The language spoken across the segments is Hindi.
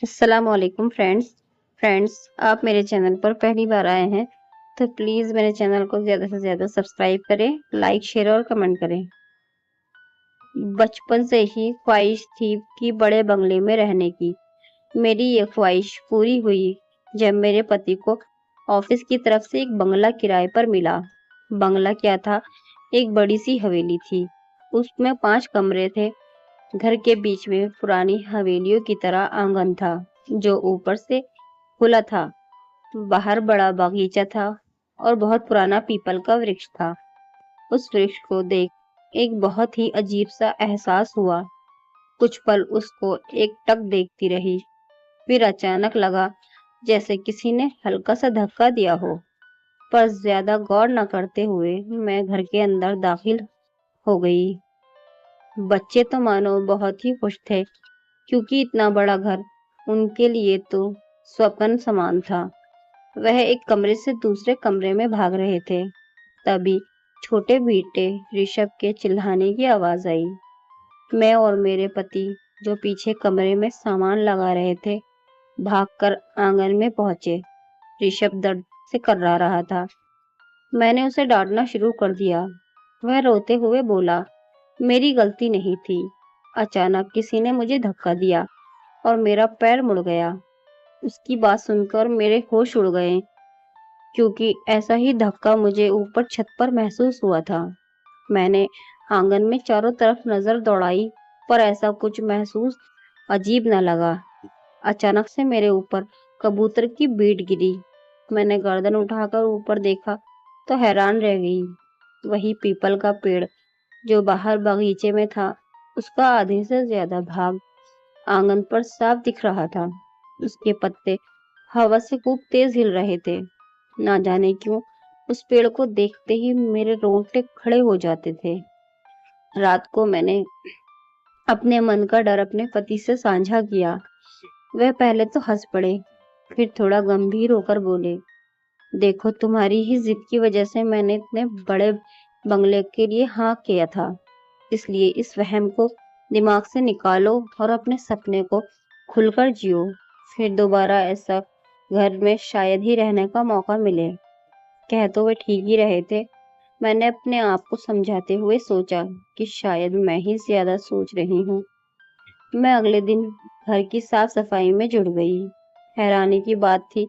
अस्सलाम वालेकुम फ्रेंड्स आप मेरे चैनल पर पहली बार आए हैं तो प्लीज मेरे चैनल को ज्यादा से ज्यादा सब्सक्राइब करें, लाइक, शेयर और कमेंट करें। बचपन से ही ख्वाहिश थी कि बड़े बंगले में रहने की। मेरी ये ख्वाहिश पूरी हुई जब मेरे पति को ऑफिस की तरफ से एक बंगला किराए पर मिला। बंगला क्या था, एक बड़ी सी हवेली थी। उसमें 5 कमरे थे। घर के बीच में पुरानी हवेलियों की तरह आंगन था जो ऊपर से खुला था। बाहर बड़ा बागीचा था और बहुत पुराना पीपल का वृक्ष था। उस वृक्ष को देख एक बहुत ही अजीब सा एहसास हुआ। कुछ पल उसको एकटक देखती रही, फिर अचानक लगा जैसे किसी ने हल्का सा धक्का दिया हो। पर ज्यादा गौर न करते हुए मैं घर के अंदर दाखिल हो गई। बच्चे तो मानो बहुत ही खुश थे क्योंकि इतना बड़ा घर उनके लिए तो स्वप्न समान था। वह एक कमरे से दूसरे कमरे में भाग रहे थे। तभी छोटे बेटे ऋषभ के चिल्लाने की आवाज आई। मैं और मेरे पति, जो पीछे कमरे में सामान लगा रहे थे, भागकर आंगन में पहुंचे। ऋषभ दर्द से कर्रा रहा था। मैंने उसे डांटना शुरू कर दिया। वह रोते हुए बोला, मेरी गलती नहीं थी। अचानक किसी ने मुझे धक्का दिया और मेरा पैर मुड़ गया। उसकी बात सुनकर मेरे होश उड़ गए क्योंकि ऐसा ही धक्का मुझे ऊपर छत पर महसूस हुआ था। मैंने आंगन में चारों तरफ नजर दौड़ाई पर ऐसा कुछ महसूस अजीब न लगा। अचानक से मेरे ऊपर कबूतर की बीट गिरी। मैंने गर्दन उठाकर ऊपर देखा तो हैरान रह गई। वही पीपल का पेड़ जो बाहर बगीचे में था, उसका आधे से ज्यादा भाग आंगन पर साफ दिख रहा था। उसके पत्ते हवा से खूब तेज हिल रहे थे। ना जाने क्यों उस पेड़ को देखते ही मेरे रोंगटे खड़े हो जाते थे। रात को मैंने अपने मन का डर अपने पति से साझा किया। वह पहले तो हंस पड़े, फिर थोड़ा गंभीर होकर बोले, देखो तुम्हारी ही जिद की वजह से मैंने इतने बड़े बंगले के लिए हाँ किया था। इसलिए इस वहम को दिमाग से निकालो और अपने सपने को खुलकर जियो। फिर दोबारा ऐसा घर में शायद ही रहने का मौका मिले। कह तो वे ठीक ही रहे थे। मैंने अपने आप को समझाते हुए सोचा कि शायद मैं ही ज्यादा सोच रही हूँ। मैं अगले दिन घर की साफ सफाई में जुड़ गई। हैरानी की बात थी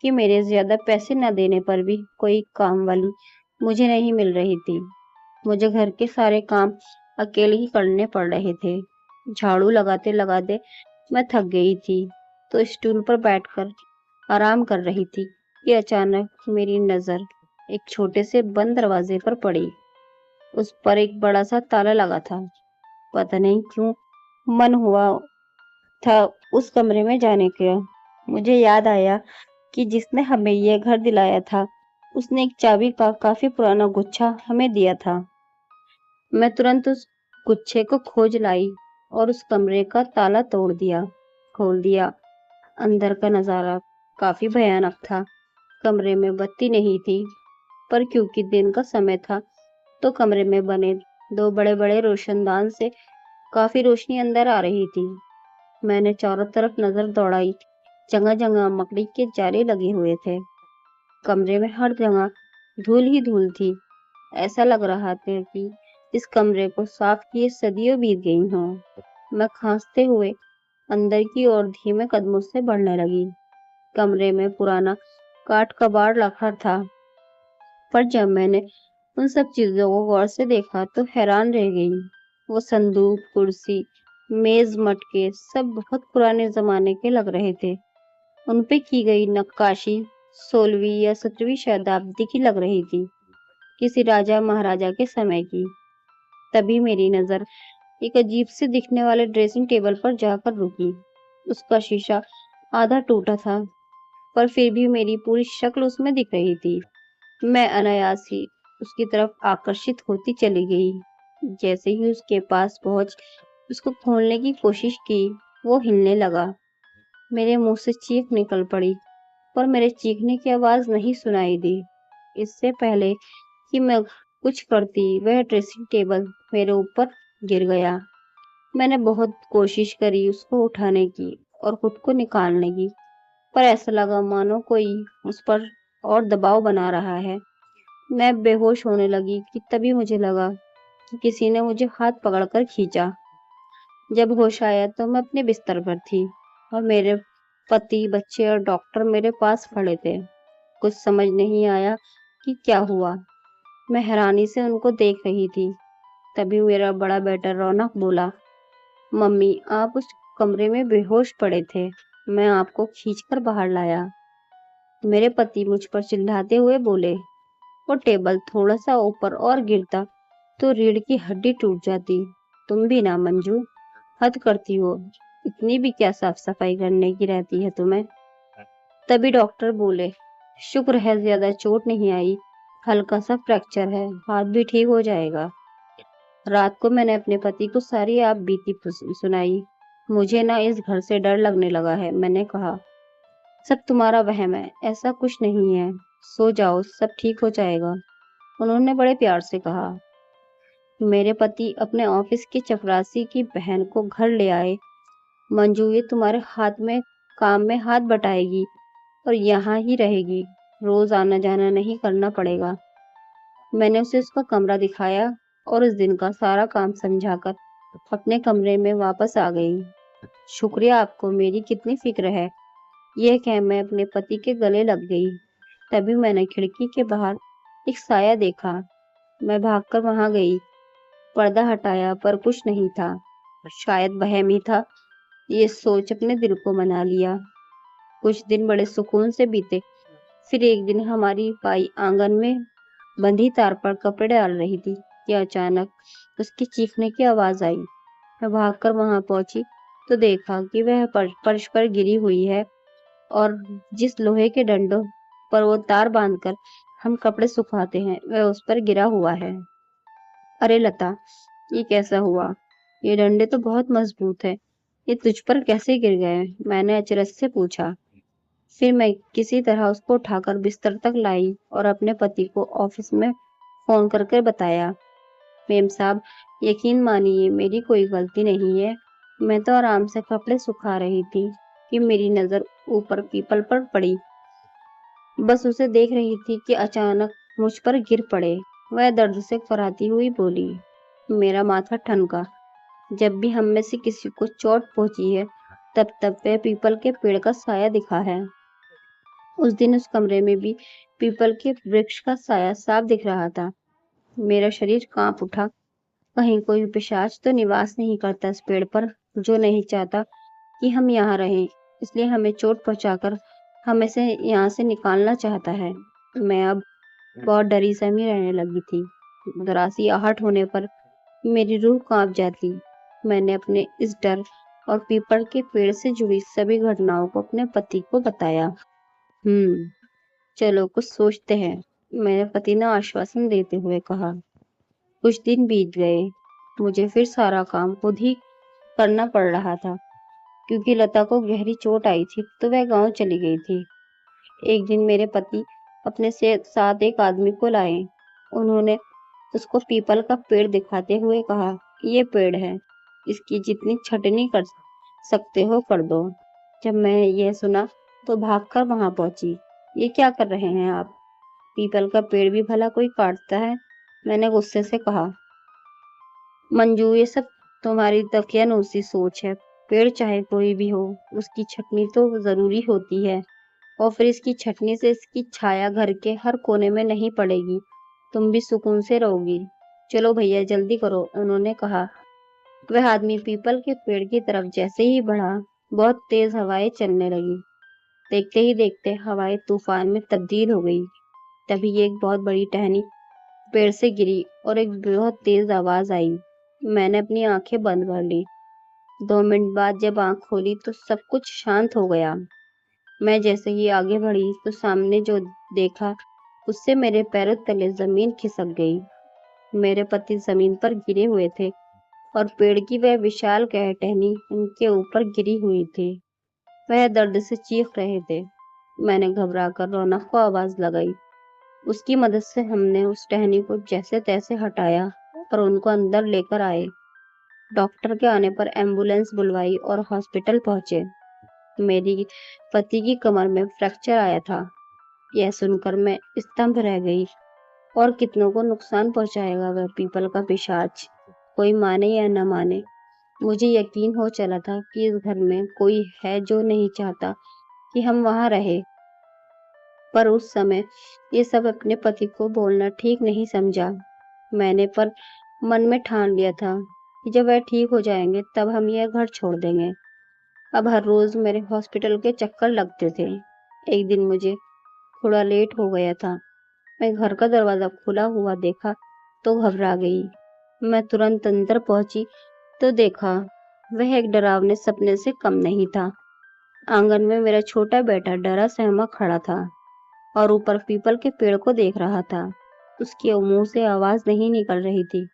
कि मेरे ज्यादा पैसे न देने पर भी कोई काम वाली मुझे नहीं मिल रही थी। मुझे घर के सारे काम अकेले ही करने पड़ रहे थे। झाड़ू लगाते लगाते मैं थक गई थी तो स्टूल पर बैठकर आराम कर रही थी कि अचानक मेरी नजर एक छोटे से बंद दरवाजे पर पड़ी। उस पर एक बड़ा सा ताला लगा था। पता नहीं क्यों मन हुआ था उस कमरे में जाने का। मुझे याद आया कि जिसने हमें यह घर दिलाया था, उसने एक चाबी का काफी पुराना गुच्छा हमें दिया था। मैं तुरंत उस गुच्छे को खोज लाई और उस कमरे का ताला तोड़ दिया, खोल दिया। अंदर का नजारा काफी भयानक था। कमरे में बत्ती नहीं थी, पर क्योंकि दिन का समय था तो कमरे में बने 2 बड़े-बड़े रोशनदान से काफी रोशनी अंदर आ रही थी। मैंने चारों तरफ नजर दौड़ाई। जगह-जगह मकड़ी के जाले लगे हुए थे। कमरे में हर जगह धूल ही धूल थी। ऐसा लग रहा था कि इस कमरे को साफ किए सदियों बीत गई हों। मैं खांसते हुए अंदर की ओर धीमे कदमों से बढ़ने लगी। कमरे में पुराना काठ कबाड़ रखा था, पर जब मैंने उन सब चीजों को गौर से देखा तो हैरान रह गई। वो संदूक, कुर्सी, मेज, मटके सब बहुत पुराने जमाने के लग रहे थे। उन पे की गई नक्काशी 16वीं या 17वीं शताब्दी की लग रही थी, किसी राजा महाराजा के समय की। तभी मेरी नजर एक अजीब से दिखने वाले ड्रेसिंग टेबल पर जाकर रुकी। उसका शीशा आधा टूटा था, पर फिर भी मेरी पूरी शक्ल उसमें दिख रही थी। मैं अनायास ही उसकी तरफ आकर्षित होती चली गई। जैसे ही उसके पास पहुंच उसको खोलने की कोशिश की, वो हिलने लगा। मेरे मुंह से चीख निकल पड़ी, पर मेरे चीखने की आवाज नहीं सुनाई दी। इससे पहले कि मैं कुछ करती, वह ड्रेसिंग टेबल मेरे ऊपर गिर गया। मैंने बहुत कोशिश करी उसको उठाने की, और खुद को निकालने की, पर ऐसा लगा मानो कोई उस पर और दबाव बना रहा है। मैं बेहोश होने लगी कि तभी मुझे लगा कि किसी ने मुझे हाथ पकड़कर खींचा। जब होश आया तो मैं अपने बिस्तर पर थी और मेरे पति, बच्चे और डॉक्टर मेरे पास खड़े थे। कुछ समझ नहीं आया कि क्या हुआ। मैं हैरानी से उनको देख रही थी। तभी मेरा बड़ा बेटा रौनक बोला, मम्मी आप उस कमरे में बेहोश पड़े थे, मैं आपको खींचकर बाहर लाया। मेरे पति मुझ पर चिल्लाते हुए बोले, वो टेबल थोड़ा सा ऊपर और गिरता तो रीढ़ की हड्डी टूट जाती। तुम भी ना मंजू, हद करती हो, इतनी भी क्या साफ सफाई करने की रहती है तुम्हें। तभी डॉक्टर बोले, शुक्र है ज्यादा चोट नहीं आई, हल्का सा फ्रैक्चर है, हाथ भी ठीक हो जाएगा। रात को मैंने अपने पति को सारी आप बीती सुनाई। मुझे ना इस घर से डर लगने लगा है, मैंने कहा। सब तुम्हारा वहम है, ऐसा कुछ नहीं है, सो जाओ, सब ठीक हो जाएगा, उन्होंने बड़े प्यार से कहा। मेरे पति अपने ऑफिस की चपरासी की बहन को घर ले आए। मंजू ये तुम्हारे हाथ में काम में हाथ बटाएगी और यहाँ ही रहेगी, रोज आना जाना नहीं करना पड़ेगा। मैंने उसे उसका कमरा दिखाया और उस दिन का सारा काम समझाकर अपने कमरे में वापस आ गई। शुक्रिया आपको, मेरी कितनी फिक्र है, यह कह मैं अपने पति के गले लग गई। तभी मैंने खिड़की के बाहर एक साया देखा। मैं भागकर वहां गई, पर्दा हटाया पर कुछ नहीं था। शायद वहम ही था, ये सोच अपने दिल को मना लिया। कुछ दिन बड़े सुकून से बीते। फिर एक दिन हमारी बाई आंगन में बंधी तार पर कपड़े डाल रही थी कि अचानक उसकी चीखने की आवाज आई। मैं भागकर वहां पहुंची तो देखा कि वह फर्श पर गिरी हुई है और जिस लोहे के डंडों पर वो तार बांधकर हम कपड़े सुखाते हैं वह उस पर गिरा हुआ है। अरे लता, ये कैसा हुआ? ये डंडे तो बहुत मजबूत है, ये तुझ पर कैसे गिर गए? मैंने अचरज से पूछा। फिर मैं किसी तरह उसको उठाकर बिस्तर तक लाई और अपने पति को ऑफिस में फोन करके बताया। मेम साहब, यकीन मानिए मेरी कोई गलती नहीं है, मैं तो आराम से कपड़े सुखा रही थी कि मेरी नजर ऊपर पीपल पर पड़ी। बस उसे देख रही थी कि अचानक मुझ पर गिर पड़े। वह दर्द से कराहती हुई बोली। मेरा माथा ठनका। जब भी हम में से किसी को चोट पहुंची है तब तब वह पीपल के पेड़ का साया दिखा है। उस दिन उस कमरे में भी पीपल के वृक्ष का साया साफ दिख रहा था। मेरा शरीर कांप उठा। कहीं कोई पिशाच तो निवास नहीं करता इस पेड़ पर, जो नहीं चाहता कि हम यहाँ रहें, इसलिए हमें चोट पहुंचाकर हमें से यहाँ से निकालना चाहता है। मैं अब बहुत डरी समी रहने लगी थी। जरा सी आहट होने पर मेरी रूह कांप जाती। मैंने अपने इस डर और पीपल के पेड़ से जुड़ी सभी घटनाओं को अपने पति को बताया। चलो कुछ सोचते हैं, मेरे पति ने आश्वासन देते हुए कहा। कुछ दिन बीत गए। मुझे फिर सारा काम खुद ही करना पड़ रहा था, क्योंकि लता को गहरी चोट आई थी तो वह गांव चली गई थी। एक दिन मेरे पति अपने से साथ एक आदमी को लाए। उन्होंने उसको पीपल का पेड़ दिखाते हुए कहा, ये पेड़ है, इसकी जितनी छटनी कर सकते हो कर दो। जब मैं यह सुना तो भागकर वहां पहुंची। ये क्या कर रहे हैं आप? पीपल का पेड़ भी भला कोई काटता है? मैंने गुस्से से कहा। मंजू, ये सब तुम्हारी दकियानूसी सोच है। पेड़ चाहे कोई भी हो, उसकी छटनी तो जरूरी होती है, और फिर इसकी छटनी से इसकी छाया घर के हर कोने में नहीं पड़ेगी, तुम भी सुकून से रहोगी। चलो भैया जल्दी करो, उन्होंने कहा। वह आदमी पीपल के पेड़ की तरफ जैसे ही बढ़ा, बहुत तेज हवाएं चलने लगी। देखते ही देखते हवाएं तूफान में तब्दील हो गई। तभी एक बहुत बड़ी टहनी पेड़ से गिरी और एक बहुत तेज आवाज आई। मैंने अपनी आंखें बंद कर ली। 2 मिनट बाद जब आंख खोली तो सब कुछ शांत हो गया। मैं जैसे ही आगे बढ़ी तो सामने जो देखा उससे मेरे पैरों तले जमीन खिसक गई। मेरे पति जमीन पर गिरे हुए थे और पेड़ की वह विशाल टहनी उनके ऊपर गिरी हुई थी। वह दर्द से चीख रहे थे। मैंने घबराकर रौनक को आवाज लगाई। उसकी मदद से हमने उस टहनी को जैसे तैसे हटाया और उनको अंदर लेकर आए। डॉक्टर के आने पर एम्बुलेंस बुलवाई और हॉस्पिटल पहुंचे। मेरी पति की कमर में फ्रैक्चर आया था। यह सुनकर मैं स्तंभ रह गई। और कितनों को नुकसान पहुंचाएगा वह पीपल का पिशाच, कोई माने या न माने। मुझे यकीन हो चला था कि इस घर में कोई है जो नहीं चाहता कि हम वहां रहे, पर उस समय ये सब अपने पति को बोलना ठीक नहीं समझा। मैंने पर मन में ठान लिया था कि जब वह ठीक हो जाएंगे तब हम यह घर छोड़ देंगे। अब हर रोज मेरे हॉस्पिटल के चक्कर लगते थे। एक दिन मुझे थोड़ा लेट हो गया था। मैं घर का दरवाजा खुला हुआ देखा तो घबरा गई। मैं तुरंत अंदर पहुंची तो देखा वह एक डरावने सपने से कम नहीं था। आंगन में मेरा छोटा बेटा डरा सहमा खड़ा था और ऊपर पीपल के पेड़ को देख रहा था। उसके मुंह से आवाज नहीं निकल रही थी।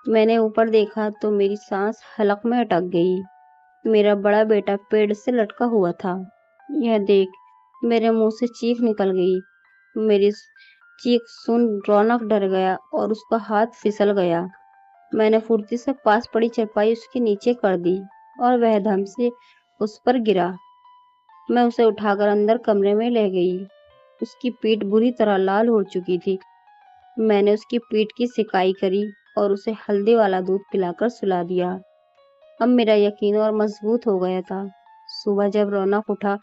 मैंने ऊपर देखा तो मेरी सांस हलक में अटक गई। मेरा बड़ा बेटा पेड़ से लटका हुआ था। यह देख मेरे मुंह से चीख निकल गई। मेरी चीख सुन रौनक डर गया और उसका हाथ फिसल गया। मैंने फुर्ती से पास पड़ी चरपाई उसके नीचे कर दी और वह धम से उस पर गिरा। मैं उसे उठाकर अंदर कमरे में ले गई। उसकी पीठ बुरी तरह लाल हो चुकी थी। मैंने उसकी पीठ की सिकाई करी और उसे हल्दी वाला दूध पिलाकर सुला दिया। अब मेरा यकीन और मजबूत हो गया था। सुबह जब रौनक उठा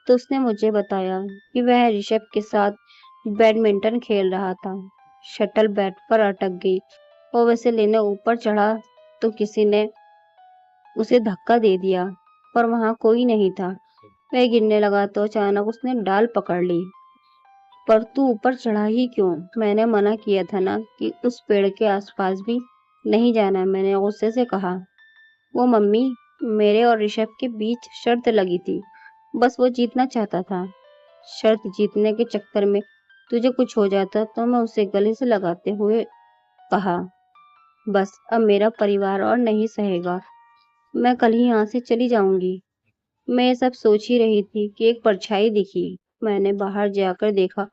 तो उसने मुझे बताया कि वह ऋषभ के साथ बैडमिंटन खेल रहा था। शटल बैट पर अटक गई और वैसे लेने ऊपर चढ़ा तो किसी ने उसे धक्का दे दिया, पर वहां कोई नहीं था। वह गिरने लगा तो अचानक उसने डाल पकड़ ली। पर तू ऊपर चढ़ा ही क्यों? मैंने मना किया था ना कि उस पेड़ के आसपास भी नहीं जाना, मैंने गुस्से से कहा। वो मम्मी, मेरे और ऋषभ के बीच शर्त लगी थी, बस वो जीतना चाहता था। शर्त जीतने के चक्कर में तुझे कुछ हो जाता तो मैं उसे गले से लगाते हुए कहा, बस अब मेरा परिवार और नहीं सहेगा, मैं कल ही यहाँ से चली जाऊंगी। मैं ये सब सोच ही रही थी कि एक परछाई दिखी। मैंने बाहर जाकर देखा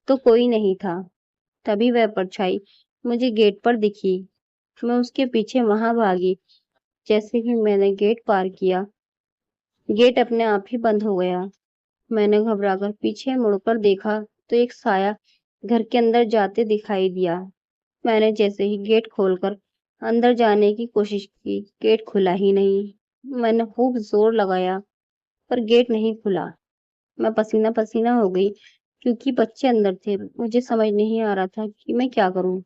तो कोई नहीं था। तभी वह परछाई मुझे गेट पर दिखी। मैं उसके पीछे वहां भागी। जैसे ही मैंने गेट पार किया, गेट अपने आप ही बंद हो गया। मैंने घबराकर पीछे मुड़कर देखा तो एक साया घर के अंदर जाते दिखाई दिया। मैंने जैसे ही गेट खोलकर अंदर जाने की कोशिश की, गेट खुला ही नहीं। मैंने खूब जोर लगाया पर गेट नहीं खुला। मैं पसीना पसीना हो गई क्योंकि बच्चे अंदर थे। मुझे समझ नहीं आ रहा था कि मैं क्या करूं।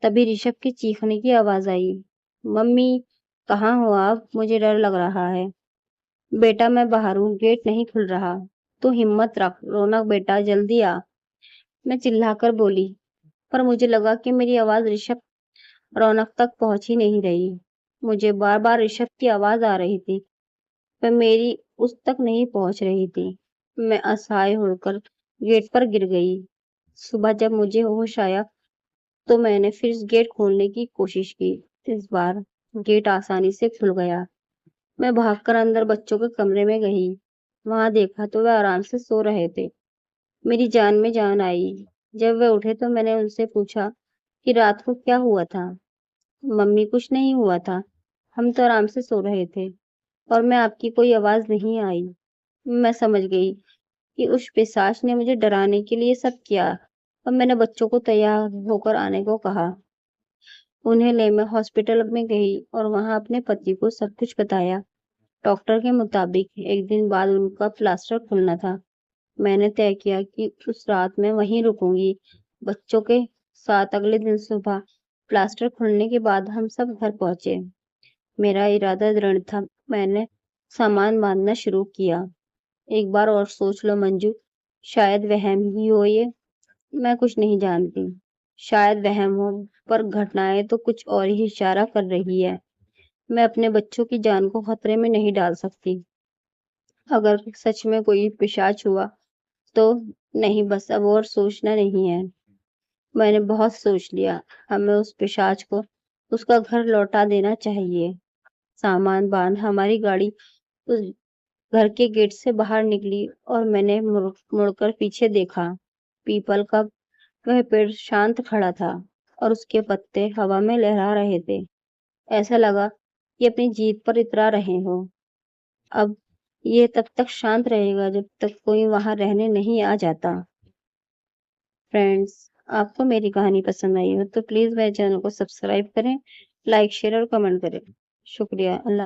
तभी ऋषभ के चीखने की आवाज आई, मम्मी कहाँ हो आप? मुझे डर लग रहा है। बेटा मैं बाहर हूँ, गेट नहीं खुल रहा। तो हिम्मत रख रौनक बेटा, जल्दी आ, मैं चिल्लाकर बोली। पर मुझे लगा कि मेरी आवाज ऋषभ रौनक तक पहुंच ही नहीं रही। मुझे बार बार ऋषभ की आवाज आ रही थी पर मेरी उस तक नहीं पहुंच रही थी। मैं असहाय होकर गेट पर गिर गई। सुबह जब मुझे होश आया तो मैंने फिर गेट खोलने की कोशिश की। इस बार गेट आसानी से खुल गया। मैं भागकर अंदर बच्चों के कमरे में गई। वहां देखा तो वे आराम से सो रहे थे। मेरी जान में जान आई। जब वे उठे तो मैंने उनसे पूछा कि रात को क्या हुआ था। मम्मी कुछ नहीं हुआ था, हम तो आराम से सो रहे थे और मैं आपकी कोई आवाज नहीं आई। मैं समझ गई कि उस पिशाच ने मुझे डराने के लिए सब किया और मैंने बच्चों को तैयार होकर आने को कहा। उन्हें ले मैं हॉस्पिटल में गई और वहां अपने पति को सब कुछ बताया। डॉक्टर के मुताबिक एक दिन बाद उनका प्लास्टर खुलना था। मैंने तय किया कि उस रात मैं वहीं रुकूंगी बच्चों के साथ। अगले दिन सुबह प्लास्टर खुलने के बाद हम सब घर पहुंचे। मेरा इरादा दृढ़ था। मैंने सामान बांधना शुरू किया। एक बार और सोच लो मंजू, शायद वहम ही हो ये, मैं कुछ नहीं जानती। शायद वहम हो, पर घटनाएं तो कुछ और ही इशारा कर रही है। मैं अपने बच्चों की जान को खतरे में नहीं डाल सकती। अगर सच में कोई पिशाच हुआ तो नहीं, बस अब और सोचना नहीं है। मैंने बहुत सोच लिया। हमें उस पिशाच को उसका घर लौटा देना चाहिए। सामान बांध हमारी गाड़ी उस घर के गेट से बाहर निकली और मैंने मुड़कर पीछे देखा। पीपल का वह पेड़ शांत खड़ा था और उसके पत्ते हवा में लहरा रहे थे। ऐसा लगा कि अपनी जीत पर इतरा रहे हो। अब ये तब तक शांत रहेगा जब तक कोई वहां रहने नहीं आ जाता। फ्रेंड्स, आपको मेरी कहानी पसंद आई हो तो प्लीज मेरे चैनल को सब्सक्राइब करें, लाइक शेयर और कमेंट करें। शुक्रिया। अल्लाह।